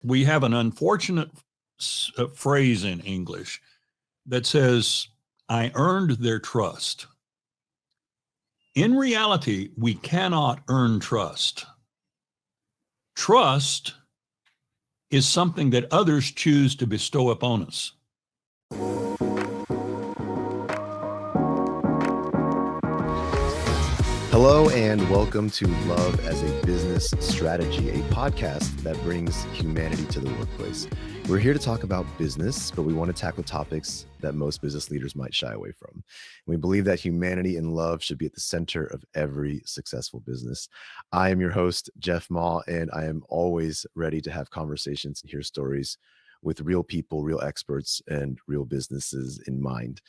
We have an unfortunate phrase in English that says, I earned their trust. In reality, we cannot earn trust. Trust is something that others choose to bestow upon us. Hello and welcome to Love as a Business Strategy, a podcast that brings humanity to the workplace. We're here to talk about business, but we want to tackle topics that most business leaders might shy away from. And we believe that humanity and love should be at the center of every successful business. I am your host, Jeff Maw, and I am always ready to have conversations and hear stories with real people, real experts, and real businesses in mind.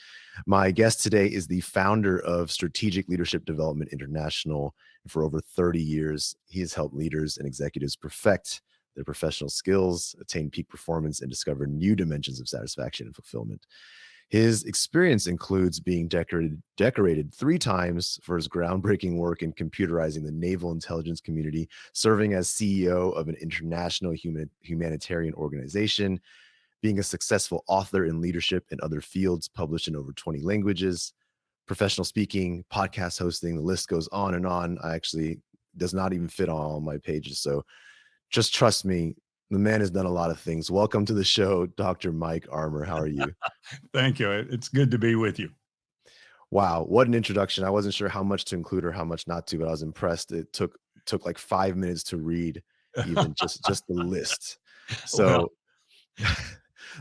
My guest today is the founder of Strategic Leadership Development International. For over 30 years, he has helped leaders and executives perfect their professional skills, attain peak performance, and discover new dimensions of satisfaction and fulfillment. His experience includes being decorated 3 times for his groundbreaking work in computerizing the naval intelligence community, serving as CEO of an international humanitarian organization, being a successful author in leadership and other fields, published in over 20 languages, professional speaking, podcast hosting, the list goes on and on. Does not even fit on all my pages. So just trust me, the man has done a lot of things. Welcome to the show, Dr. Mike Armour. How are you? Thank you. It's good to be with you. Wow, what an introduction. I wasn't sure how much to include or how much not to, but I was impressed. It took like 5 minutes to read even just the list. So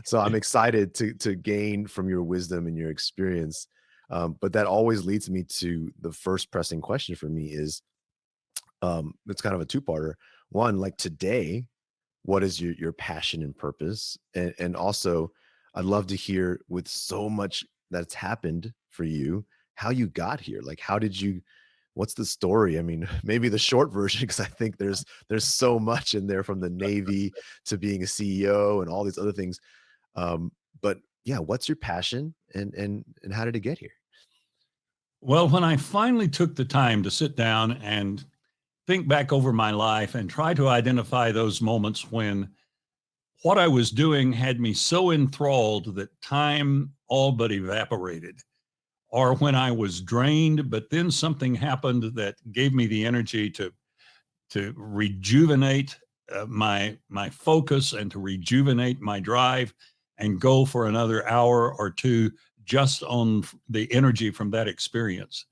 so I'm excited to gain from your wisdom and your experience. But that always leads me to the first pressing question for me is, it's kind of a two-parter. One, like today, what is your passion and purpose? And also, I'd love to hear, with so much that's happened for you, how you got here. Like, what's the story? I mean, maybe the short version, because I think there's so much in there, from the Navy to being a CEO and all these other things. But yeah, what's your passion and how did it get here? Well, when I finally took the time to sit down and think back over my life and try to identify those moments when what I was doing had me so enthralled that time all but evaporated, or when I was drained, but then something happened that gave me the energy to rejuvenate my focus and to rejuvenate my drive and go for another hour or two just on the energy from that experience.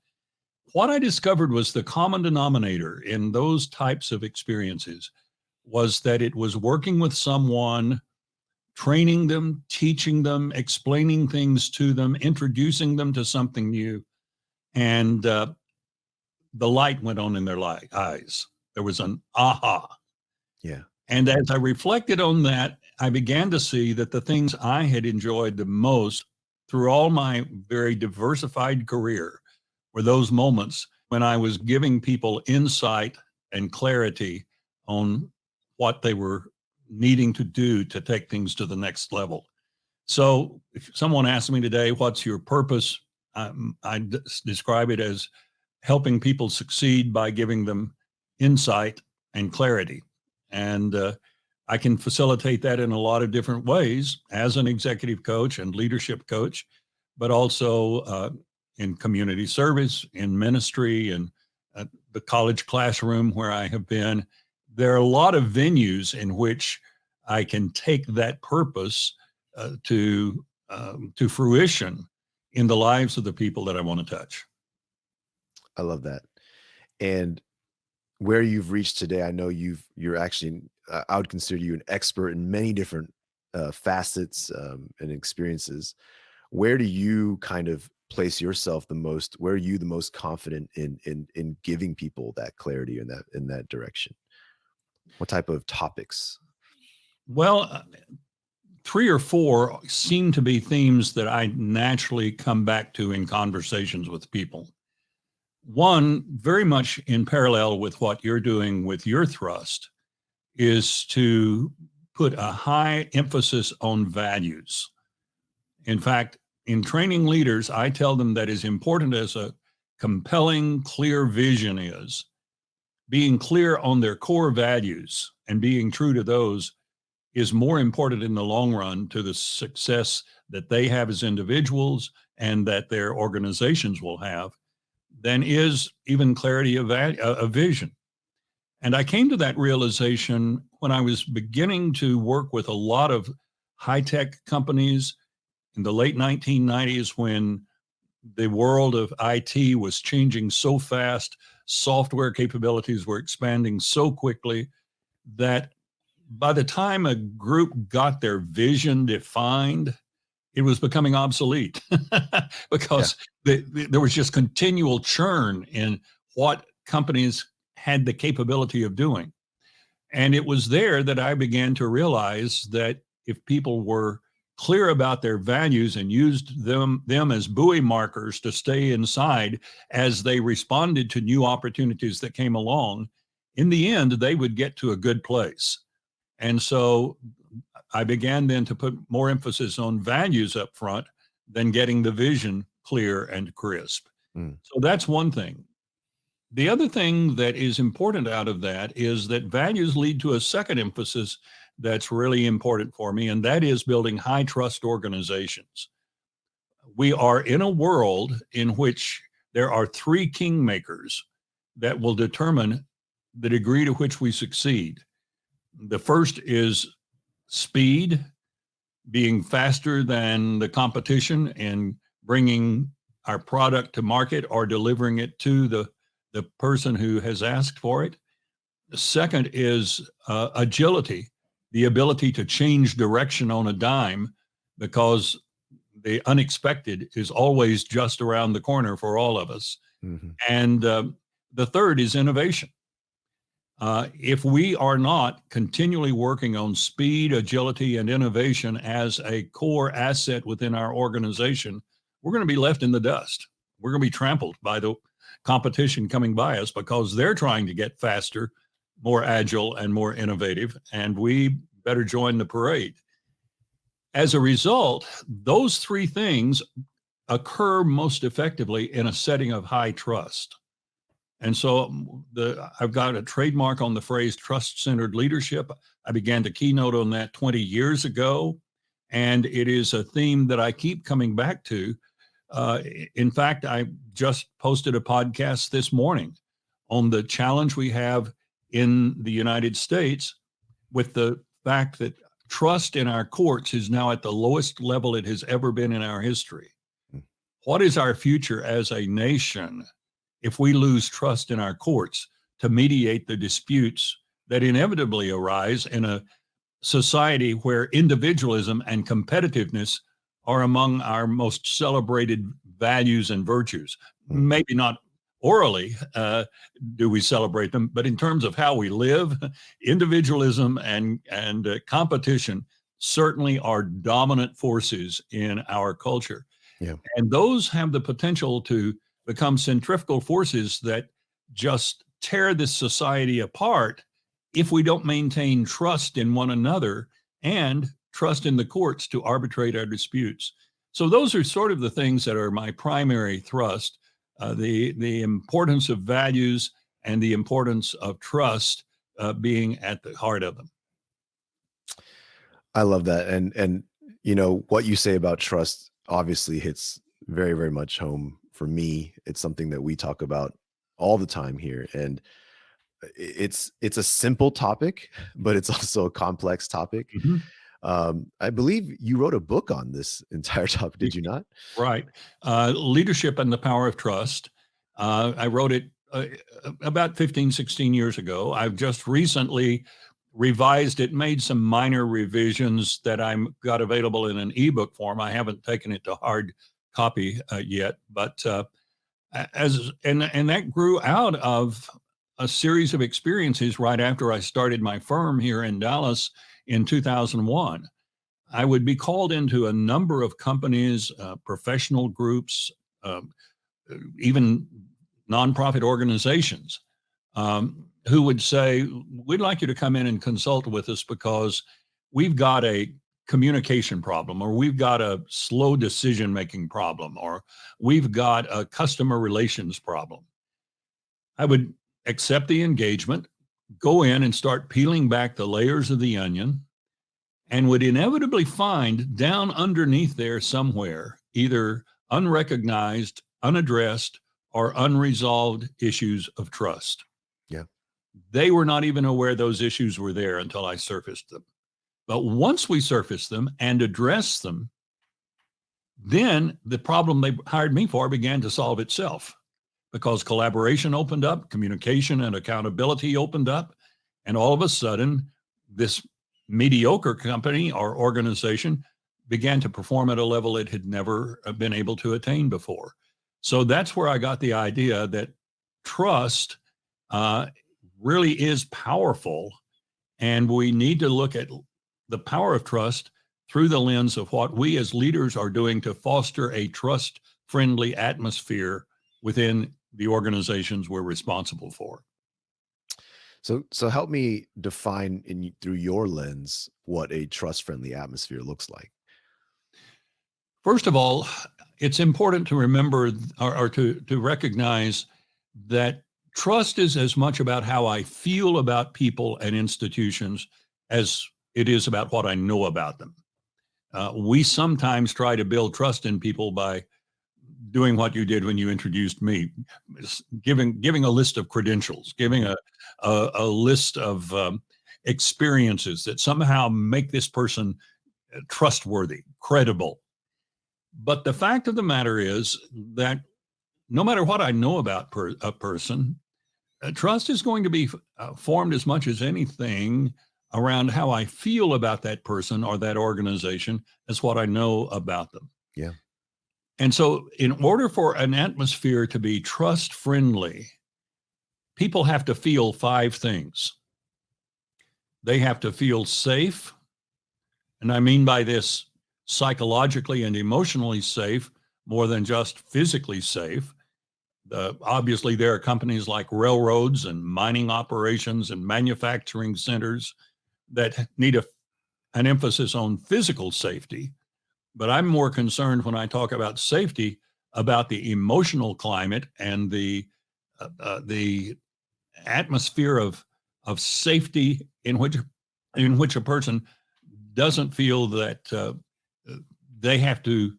What I discovered was the common denominator in those types of experiences was that it was working with someone, training them, teaching them, explaining things to them, introducing them to something new, and the light went on in their eyes. There was an aha. Yeah. And as I reflected on that, I began to see that the things I had enjoyed the most through all my very diversified career were those moments when I was giving people insight and clarity on what they were needing to do to take things to the next level. So if someone asked me today, what's your purpose? I describe it as helping people succeed by giving them insight and clarity. And I can facilitate that in a lot of different ways as an executive coach and leadership coach, but also in community service, in ministry, and the college classroom where I have been. There are a lot of venues in which I can take that purpose to fruition in the lives of the people that I want to touch. I love that. And where you've reached today, I know you're actually, I would consider you an expert in many different facets and experiences. Where do you kind of place yourself the most? Where are you the most confident in giving people that clarity in that direction? What type of topics? Well, 3 or 4 seem to be themes that I naturally come back to in conversations with people. One, very much in parallel with what you're doing with your thrust, is to put a high emphasis on values. In fact, in training leaders, I tell them that as important as a compelling, clear vision is, being clear on their core values and being true to those is more important in the long run to the success that they have as individuals and that their organizations will have than is even clarity of vision. And I came to that realization when I was beginning to work with a lot of high-tech companies in the late 1990s, when the world of IT was changing so fast, software capabilities were expanding so quickly that by the time a group got their vision defined, it was becoming obsolete because there was just continual churn in what companies had the capability of doing. And it was there that I began to realize that if people were clear about their values and used them as buoy markers to stay inside as they responded to new opportunities that came along, in the end, they would get to a good place. And so I began then to put more emphasis on values up front than getting the vision clear and crisp. So that's one thing. The other thing that is important out of that is that values lead to a second emphasis that's really important for me, and that is building high trust organizations. We are in a world in which there are three kingmakers that will determine the degree to which we succeed. The first is speed, being faster than the competition and bringing our product to market or delivering it to the person who has asked for it. The second is agility, the ability to change direction on a dime, because the unexpected is always just around the corner for all of us. Mm-hmm. And the third is innovation. If we are not continually working on speed, agility, and innovation as a core asset within our organization, we're going to be left in the dust. We're going to be trampled by the competition coming by us because they're trying to get faster, more agile, and more innovative, and we better join the parade. As a result, those three things occur most effectively in a setting of high trust. And so I've got a trademark on the phrase trust-centered leadership. I began to keynote on that 20 years ago, and it is a theme that I keep coming back to. In fact, I just posted a podcast this morning on the challenge we have in the United States with the fact that trust in our courts is now at the lowest level it has ever been in our history. What is our future as a nation if we lose trust in our courts to mediate the disputes that inevitably arise in a society where individualism and competitiveness are among our most celebrated values and virtues? Maybe not orally do we celebrate them, but in terms of how we live, individualism and competition certainly are dominant forces in our culture. Yeah. And those have the potential to become centrifugal forces that just tear this society apart if we don't maintain trust in one another and trust in the courts to arbitrate our disputes. So those are sort of the things that are my primary thrust, the importance of values and the importance of trust being at the heart of them. I love that. And you know, what you say about trust obviously hits very, very much home for me. It's something that we talk about all the time here. And it's a simple topic, but it's also a complex topic. Mm-hmm. I believe you wrote a book on this entire topic, did you not? Right. Leadership and the Power of Trust. I wrote it about 15, 16 years ago. I've just recently revised it, made some minor revisions that I got available in an ebook form. I haven't taken it to hard copy yet, but and that grew out of a series of experiences right after I started my firm here in Dallas in 2001. I would be called into a number of companies, professional groups, even nonprofit organizations, who would say, we'd like you to come in and consult with us because we've got a communication problem, or we've got a slow decision-making problem, or we've got a customer relations problem. I would accept the engagement, go in and start peeling back the layers of the onion, and would inevitably find down underneath there somewhere either unrecognized, unaddressed, or unresolved issues of trust. Yeah. They were not even aware those issues were there until I surfaced them. But once we surfaced them and addressed them, then the problem they hired me for began to solve itself, because collaboration opened up, communication and accountability opened up, and all of a sudden, this mediocre company or organization began to perform at a level it had never been able to attain before. So that's where I got the idea that trust really is powerful, and we need to look at the power of trust through the lens of what we as leaders are doing to foster a trust-friendly atmosphere within the organizations we're responsible for. So help me define through your lens what a trust-friendly atmosphere looks like. First of all, it's important to remember or to recognize that trust is as much about how I feel about people and institutions as it is about what I know about them. We sometimes try to build trust in people by doing what you did when you introduced me, giving a list of credentials, giving a list of experiences that somehow make this person trustworthy, credible. But the fact of the matter is that no matter what I know about a person, trust is going to be formed as much as anything around how I feel about that person or that organization as what I know about them. Yeah. And so in order for an atmosphere to be trust friendly, people have to feel 5 things. They have to feel safe. And I mean by this psychologically and emotionally safe more than just physically safe. Obviously, there are companies like railroads and mining operations and manufacturing centers that need an emphasis on physical safety. But I'm more concerned when I talk about safety about the emotional climate and the atmosphere of safety in which a person doesn't feel that they have to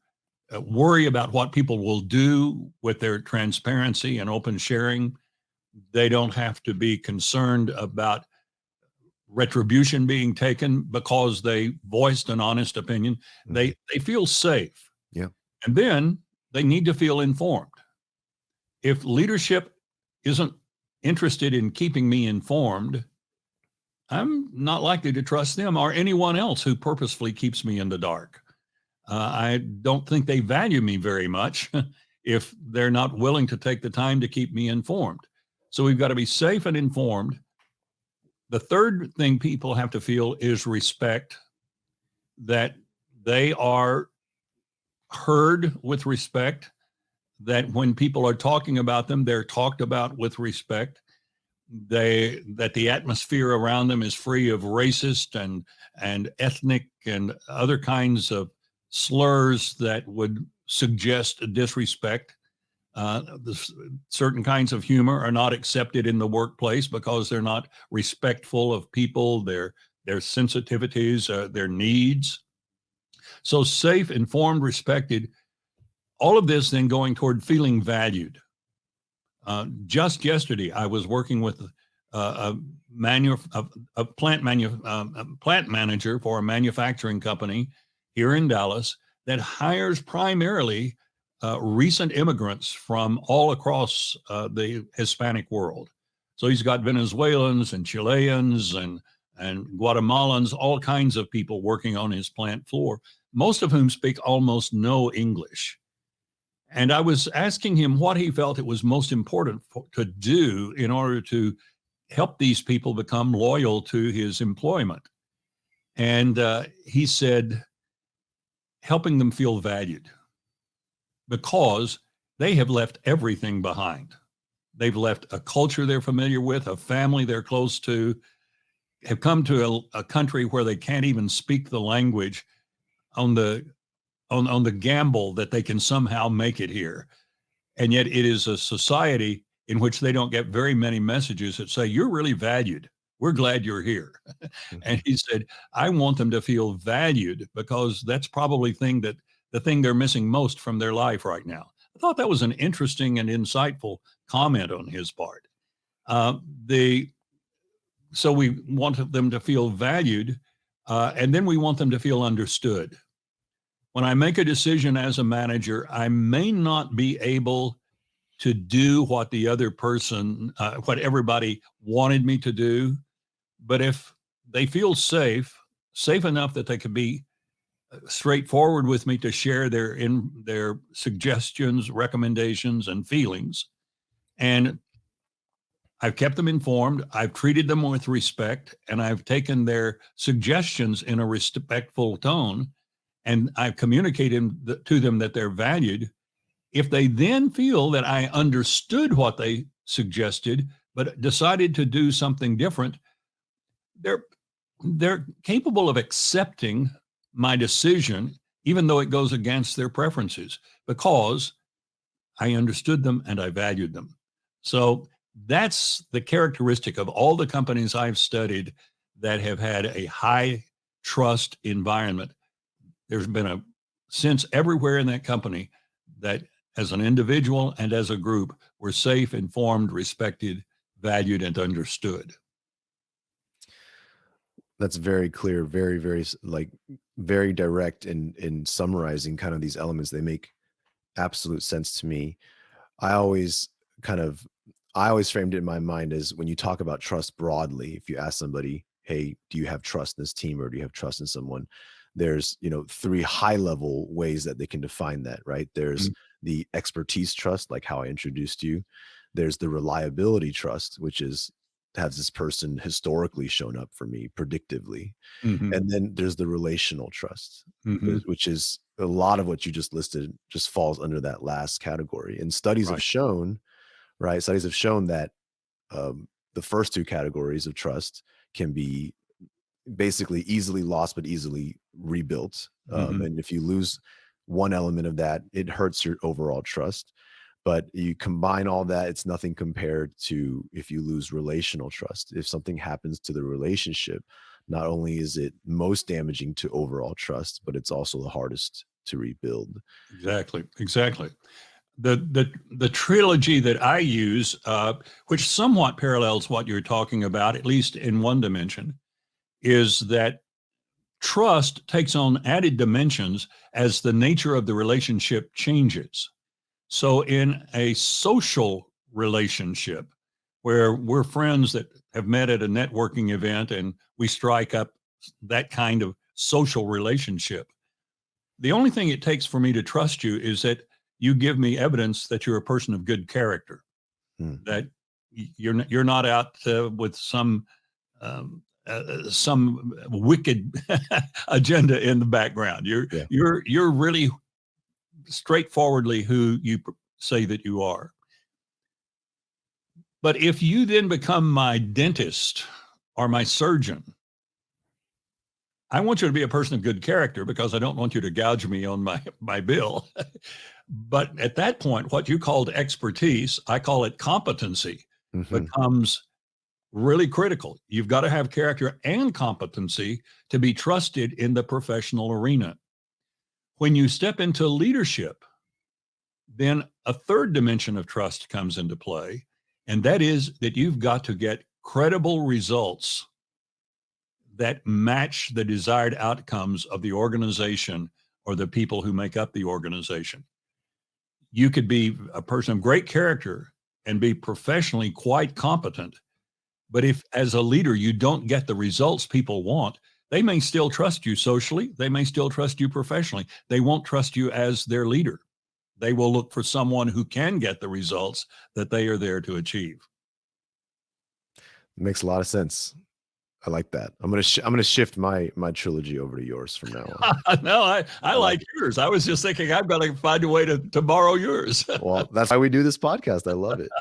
worry about what people will do with their transparency and open sharing. They don't have to be concerned about retribution being taken because they voiced an honest opinion. Mm-hmm. They feel safe. Yeah. And then they need to feel informed. If leadership isn't interested in keeping me informed, I'm not likely to trust them or anyone else who purposefully keeps me in the dark. I don't think they value me very much if they're not willing to take the time to keep me informed. So we've got to be safe and informed. The third thing people have to feel is respect, that they are heard with respect, that when people are talking about them, they're talked about with respect, that the atmosphere around them is free of racist and ethnic and other kinds of slurs that would suggest disrespect. Certain kinds of humor are not accepted in the workplace because they're not respectful of people, their sensitivities, their needs. So safe, informed, respected, all of this then going toward feeling valued. Just yesterday, I was working with a plant manager for a manufacturing company here in Dallas that hires primarily recent immigrants from all across the Hispanic world. So he's got Venezuelans and Chileans and Guatemalans, all kinds of people working on his plant floor, most of whom speak almost no English. And I was asking him what he felt it was most important to do in order to help these people become loyal to his employment. And he said, helping them feel valued, because they have left everything behind. They've left a culture they're familiar with, a family they're close to, have come to a country where they can't even speak the language on the gamble that they can somehow make it here. And yet it is a society in which they don't get very many messages that say, you're really valued we're glad you're here. And Mhm. he said, I want them to feel valued because that's probably the thing they're missing most from their life right now. I thought that was an interesting and insightful comment on his part. Uh, the so we want them to feel valued, and then we want them to feel understood. When I make a decision as a manager, I may not be able to do what the other person, what everybody wanted me to do, but if they feel safe enough that they could be straightforward with me to share their suggestions, recommendations, and feelings, and I've kept them informed. I've treated them with respect, and I've taken their suggestions in a respectful tone, and I've communicated to them that they're valued. If they then feel that I understood what they suggested, but decided to do something different, they're they're capable of accepting my decision, even though it goes against their preferences, because I understood them and I valued them. So that's the characteristic of all the companies I've studied that have had a high trust environment. There's been a sense everywhere in that company that as an individual and as a group, we're safe, informed, respected, valued, and understood. That's very clear, like very direct in summarizing kind of these elements. They make absolute sense to me. I always kind of I always framed it in my mind as when you talk about trust broadly, if you ask somebody, "Hey, do you have trust in this team or do you have trust in someone?" There's, three high level ways that they can define that, right? There's Mm. the expertise trust, like how I introduced you. There's the reliability trust, which is, has this person historically shown up for me predictively? Mhm. And then there's the relational trust, Mhm. which is a lot of what you just listed just falls under that last category. And studies have Right. shown, right? Studies have shown that the first two categories of trust can be basically easily lost, but easily rebuilt. Mhm. And if you lose one element of that, it hurts your overall trust. But you combine all that, it's nothing compared to if you lose relational trust. If something happens to the relationship, not only is it most damaging to overall trust, but it's also the hardest to rebuild. Exactly. Exactly. The trilogy that I use, which somewhat parallels what you're talking about, at least in one dimension, is that trust takes on added dimensions as the nature of the relationship changes. So, in a social relationship where we're friends that have met at a networking event and we strike up that kind of social relationship, the only thing it takes for me to trust you is that you give me evidence that you're a person of good character, Mm, that you're not out with some wicked agenda in the background. yeah. You're really straightforwardly who you say that you are. But if you then become my dentist or my surgeon, I want you to be a person of good character because I don't want you to gouge me on my bill. But at that point, what you called expertise, I call it competency, Hmm. becomes really critical. You've got to have character and competency to be trusted in the professional arena. When you step into leadership, then a third dimension of trust comes into play, and that is that you've got to get credible results that match the desired outcomes of the organization or the people who make up the organization. You could be a person of great character and be professionally quite competent, but if as a leader you don't get the results people want, they may still trust you socially, they may still trust you professionally. They won't trust you as their leader. They will look for someone who can get the results that they are there to achieve. Makes a lot of sense. I like that. I'm gonna shift my trilogy over to yours from now on. No, I I like like it. yours. I was just thinking I've got to find a way to borrow yours. Well, that's why we do this podcast. I love it.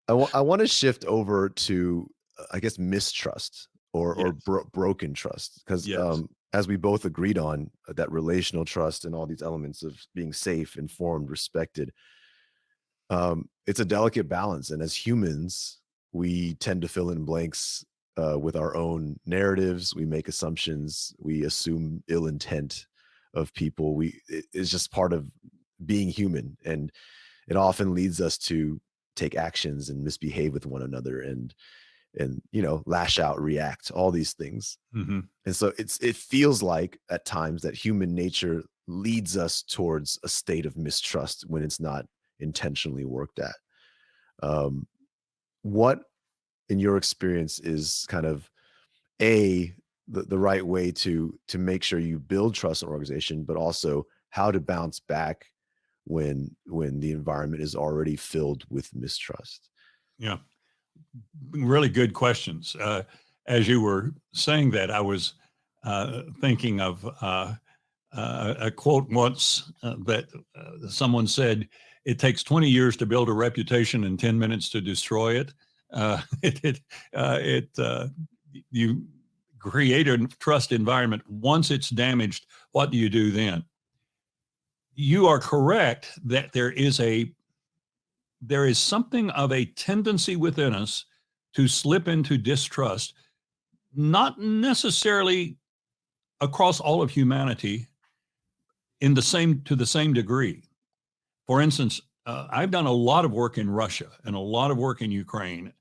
I want to shift over to, I guess, mistrust or Yes, broken trust, because yes. as we both agreed on, that relational trust and all these elements of being safe, informed, respected, it's a delicate balance. And as humans, we tend to fill in blanks with our own narratives. We make assumptions. We assume ill intent of people. It's just part of being human, and it often leads us to take actions and misbehave with one another, and lash out, react, all these things. Hmm. And so it feels like at times that human nature leads us towards a state of mistrust when it's not intentionally worked at. What in your experience is kind of the right way to make sure you build trust in an organization, but also how to bounce back when the environment is already filled with mistrust? Yeah, really good questions. As you were saying that, I was thinking of a quote once that someone said, "It takes 20 years to build a reputation and 10 minutes to destroy it." You create a trust environment. Once it's damaged, what do you do then? You are correct that there is something of a tendency within us to slip into distrust, not necessarily across all of humanity to the same degree. For instance, I've done a lot of work in Russia and a lot of work in Ukraine,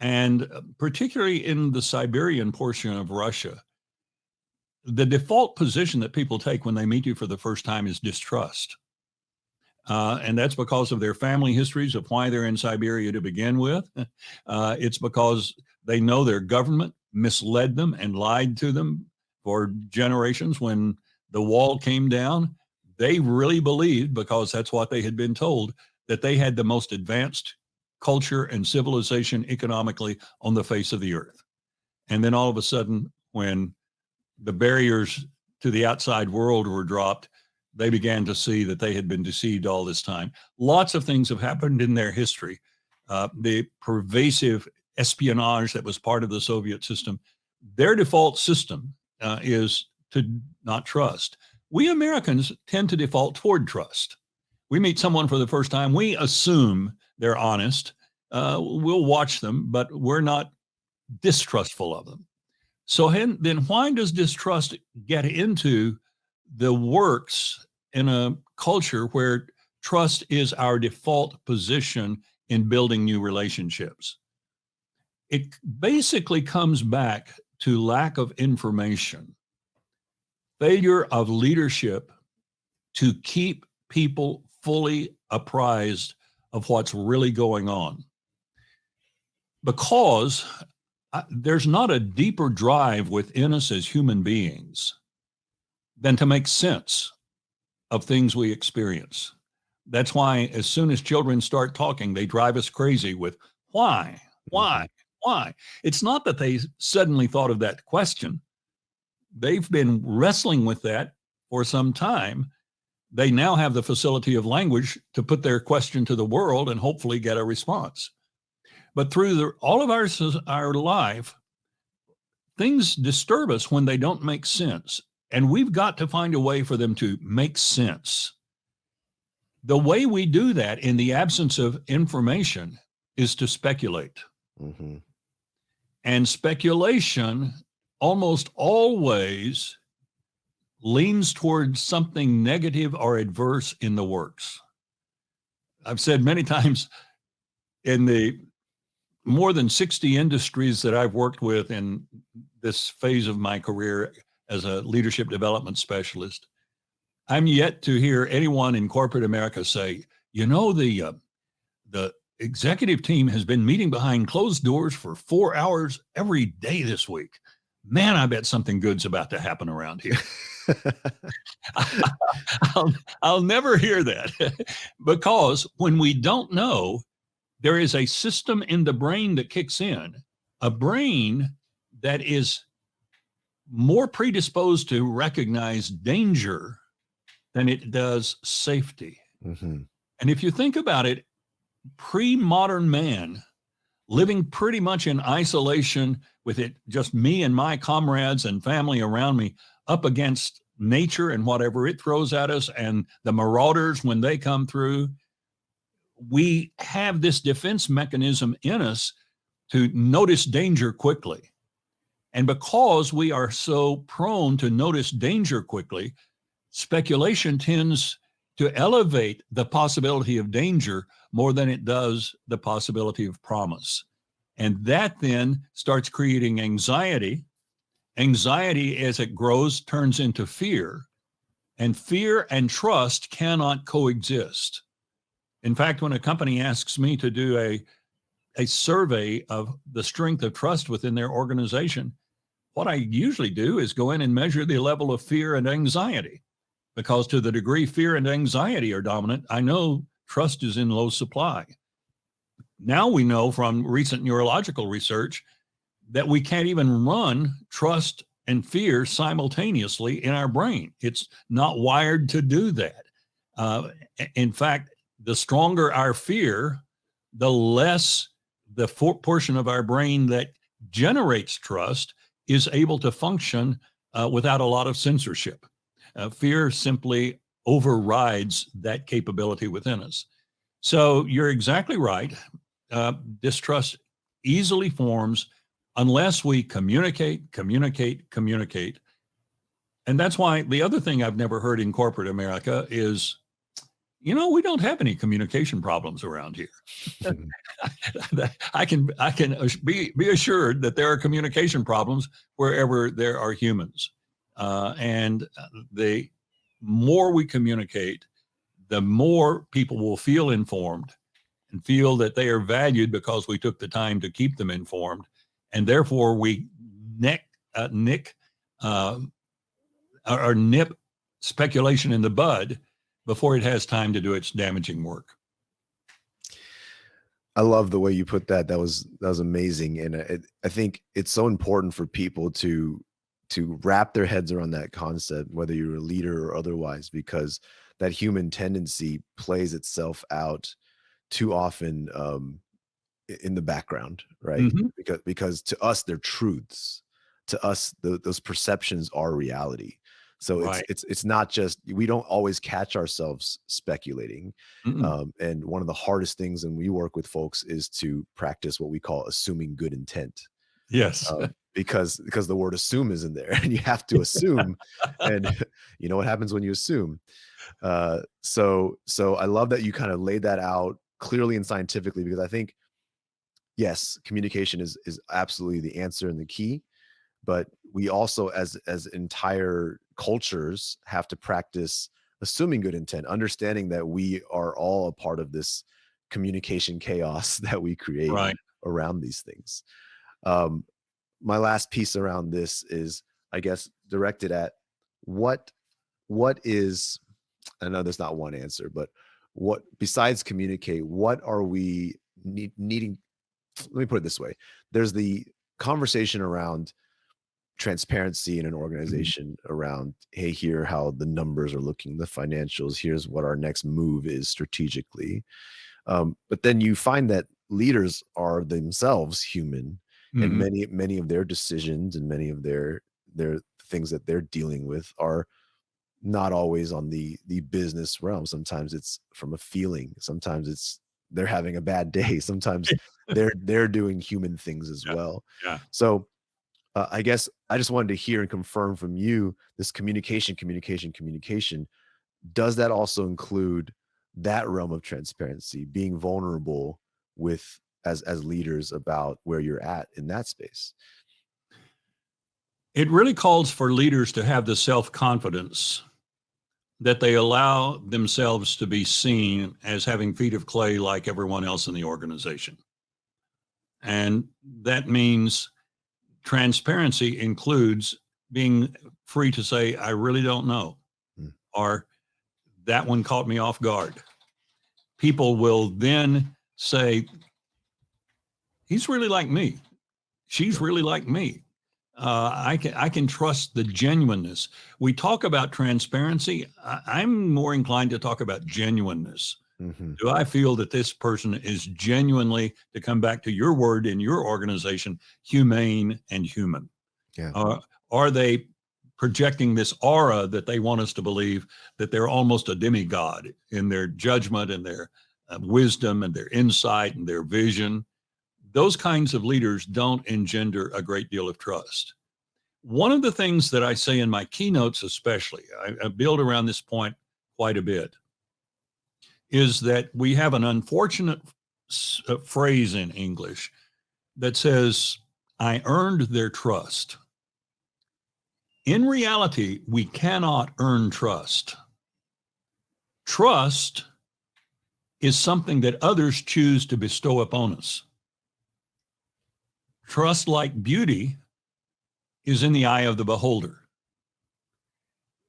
and particularly in the Siberian portion of Russia. The default position that people take when they meet you for the first time is distrust. And that's because of their family histories of why they're in Siberia to begin with. It's because they know their government misled them and lied to them for generations. When the wall came down, they really believed, because that's what they had been told, that they had the most advanced culture and civilization economically on the face of the earth. And then all of a sudden, when the barriers to the outside world were dropped, they began to see that they had been deceived all this time. Lots of things have happened in their history. The pervasive espionage that was part of the Soviet system, their default system is to not trust. We Americans tend to default toward trust. We meet someone for the first time, we assume they're honest. We'll watch them, but we're not distrustful of them. So then why does distrust get into the works in a culture where trust is our default position in building new relationships? It basically comes back to lack of information, failure of leadership to keep people fully apprised of what's really going on. Because there's not a deeper drive within us as human beings than to make sense of things we experience. That's why as soon as children start talking, they drive us crazy with why. It's not that they suddenly thought of that question. They've been wrestling with that for some time. They now have the facility of language to put their question to the world and hopefully get a response. But through all of our life, things disturb us when they don't make sense. And we've got to find a way for them to make sense. The way we do that in the absence of information is to speculate. Mm-hmm. And speculation almost always leans towards something negative or adverse in the works. I've said many times, in the more than 60 industries that I've worked with in this phase of my career as a leadership development specialist, I'm yet to hear anyone in corporate America say, the executive team has been meeting behind closed doors for 4 hours every day this week. Man, I bet something good's about to happen around here. I'll never hear that because when we don't know, there is a system in the brain that kicks in, a brain that is more predisposed to recognize danger than it does safety. Mm-hmm. And if you think about it, pre-modern man living pretty much in isolation with it, just me and my comrades and family around me up against nature and whatever it throws at us and the marauders when they come through, we have this defense mechanism in us to notice danger quickly. And because we are so prone to notice danger quickly, speculation tends to elevate the possibility of danger more than it does the possibility of promise. And that then starts creating anxiety. Anxiety, as it grows, turns into fear. And fear and trust cannot coexist. In fact, when a company asks me to do a survey of the strength of trust within their organization, what I usually do is go in and measure the level of fear and anxiety, because to the degree fear and anxiety are dominant, I know trust is in low supply. Now we know from recent neurological research that we can't even run trust and fear simultaneously in our brain. It's not wired to do that. In fact, the stronger our fear, the less the portion of our brain that generates trust is able to function without a lot of censorship. Fear simply overrides that capability within us. So you're exactly right. Distrust easily forms unless we communicate. And that's why the other thing I've never heard in corporate America is, we don't have any communication problems around here. I can be assured that there are communication problems wherever there are humans. And the more we communicate, the more people will feel informed and feel that they are valued because we took the time to keep them informed. And therefore we nip speculation in the bud before it has time to do its damaging work. I love the way you put that. That was amazing. And I think it's so important for people to wrap their heads around that concept, whether you're a leader or otherwise, because that human tendency plays itself out too often in the background, right? Mm-hmm. Because to us, they're truths. To us, those perceptions are reality. So Right. it's not just, we don't always catch ourselves speculating. And one of the hardest things when we work with folks is to practice what we call assuming good intent. Yes. Because the word assume is in there, and you have to assume. And you know what happens when you assume. So I love that you kind of laid that out clearly and scientifically, because I think, yes, communication is absolutely the answer and the key. But we also, as entire cultures, have to practice assuming good intent, understanding that we are all a part of this communication chaos that we create Right. around these things. My last piece around this is, I guess, directed at what is, I know there's not one answer, but what, besides communicate, what are we needing? Let me put it this way. There's the conversation around transparency in an organization around, hey, here how the numbers are looking, the financials, here's what our next move is strategically. But then you find that leaders are themselves human, and many of their decisions and many of their things that they're dealing with are not always on the business realm. Sometimes it's from a feeling, sometimes it's they're having a bad day, sometimes they're doing human things as well. Yeah. So I guess I just wanted to hear and confirm from you this communication. Does that also include that realm of transparency, being vulnerable with as leaders about where you're at in that space? It really calls for leaders to have the self-confidence that they allow themselves to be seen as having feet of clay like everyone else in the organization. And that means transparency includes being free to say, I really don't know, or that one caught me off guard. People will then say, he's really like me. She's really like me. I can trust the genuineness. We talk about transparency. I'm more inclined to talk about genuineness. Do I feel that this person is genuinely, to come back to your word in your organization, humane and human? Yeah. Are they projecting this aura that they want us to believe that they're almost a demigod in their judgment and their wisdom and their insight and their vision? those kinds of leaders don't engender a great deal of trust. One of the things that I say in my keynotes, especially, I build around this point quite a bit, is that we have an unfortunate phrase in English that says, I earned their trust. In reality, we cannot earn trust. Trust is something that others choose to bestow upon us. Trust, like beauty, is in the eye of the beholder.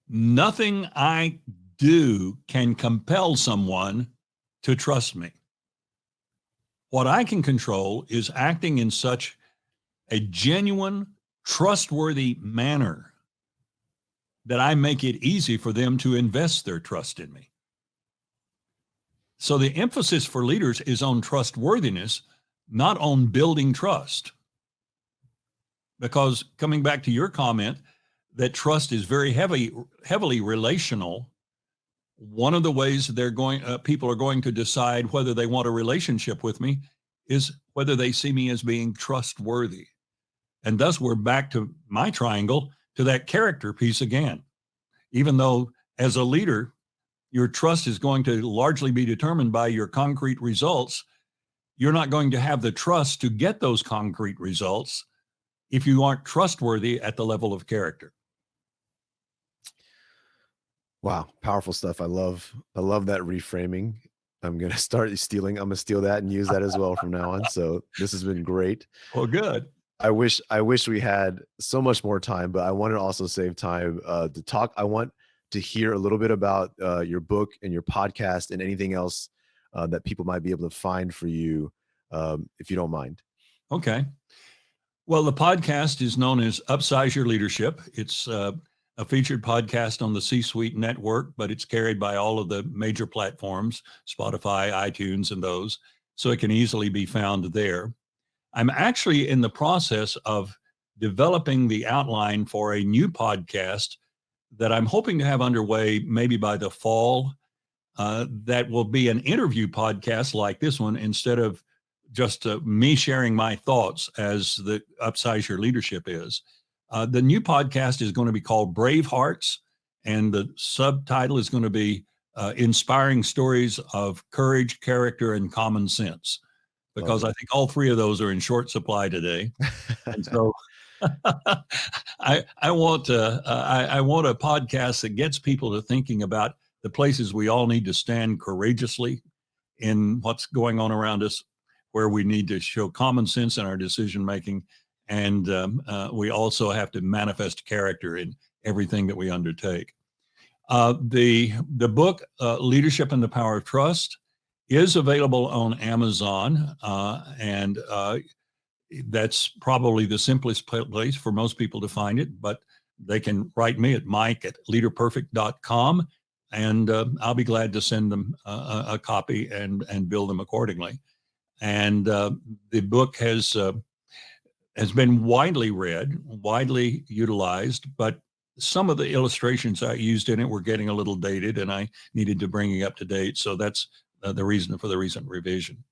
Nothing I do can compel someone to trust me. What I can control is acting in such a genuine, trustworthy manner that I make it easy for them to invest their trust in me. So the emphasis for leaders is on trustworthiness, not on building trust. Because coming back to your comment that trust is very heavily relational, one of the ways people are going to decide whether they want a relationship with me is whether they see me as being trustworthy. And thus we're back to my triangle, to that character piece again. Even though as a leader, your trust is going to largely be determined by your concrete results, you're not going to have the trust to get those concrete results if you aren't trustworthy at the level of character. Wow, powerful stuff. I love that reframing. I'm going to start stealing. I'm going to steal that and use that as well from now on. So this has been great. Well, good. I wish we had so much more time, but I want to also save time to talk. I want to hear a little bit about your book and your podcast and anything else that people might be able to find for you, if you don't mind. Okay. Well, the podcast is known as Upsize Your Leadership. It's a featured podcast on the C-Suite network, but it's carried by all of the major platforms, Spotify, iTunes, and those, so it can easily be found there. I'm actually in the process of developing the outline for a new podcast that I'm hoping to have underway maybe by the fall. That will be an interview podcast like this one, instead of just me sharing my thoughts as the Upsize Your Leadership is. The new podcast is going to be called Brave Hearts, and the subtitle is going to be Inspiring Stories of Courage, Character, and Common Sense, because I think all three of those are in short supply today. And so I want a podcast that gets people to thinking about the places we all need to stand courageously in what's going on around us, where we need to show common sense in our decision making, and we also have to manifest character in everything that we undertake. The book Leadership and the Power of Trust is available on Amazon, and that's probably the simplest place for most people to find it. But they can write me at Mike@leaderperfect.com, and I'll be glad to send them a copy and bill them accordingly. And the book has been widely read, widely utilized, but some of the illustrations I used in it were getting a little dated, and I needed to bring it up to date. So that's the reason for the recent revision.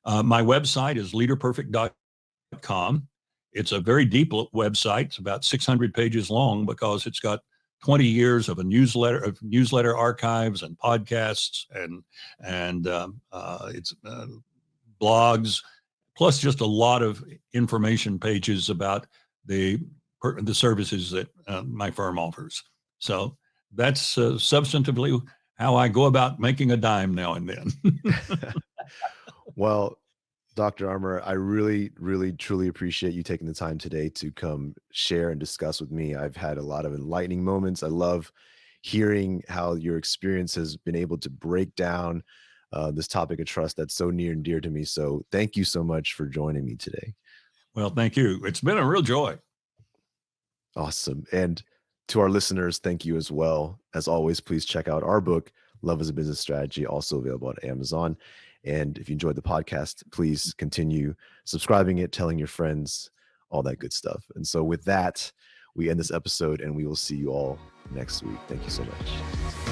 My website is leaderperfect.com. It's a very deep website. It's about 600 pages long because it's got 20 years of newsletter archives and podcasts and it's blogs, plus just a lot of information pages about the services that my firm offers. So that's substantively how I go about making a dime now and then. Well, Dr. Armour, I really, really, truly appreciate you taking the time today to come share and discuss with me. I've had a lot of enlightening moments. I love hearing how your experience has been able to break down this topic of trust that's so near and dear to me. So thank you so much for joining me today. Well, thank you. It's been a real joy. Awesome. And to our listeners, thank you as well. As always, please check out our book, Love as a Business Strategy, also available at Amazon. And if you enjoyed the podcast, please continue subscribing it, telling your friends, all that good stuff. And so with that, we end this episode, and we will see you all next week. Thank you so much.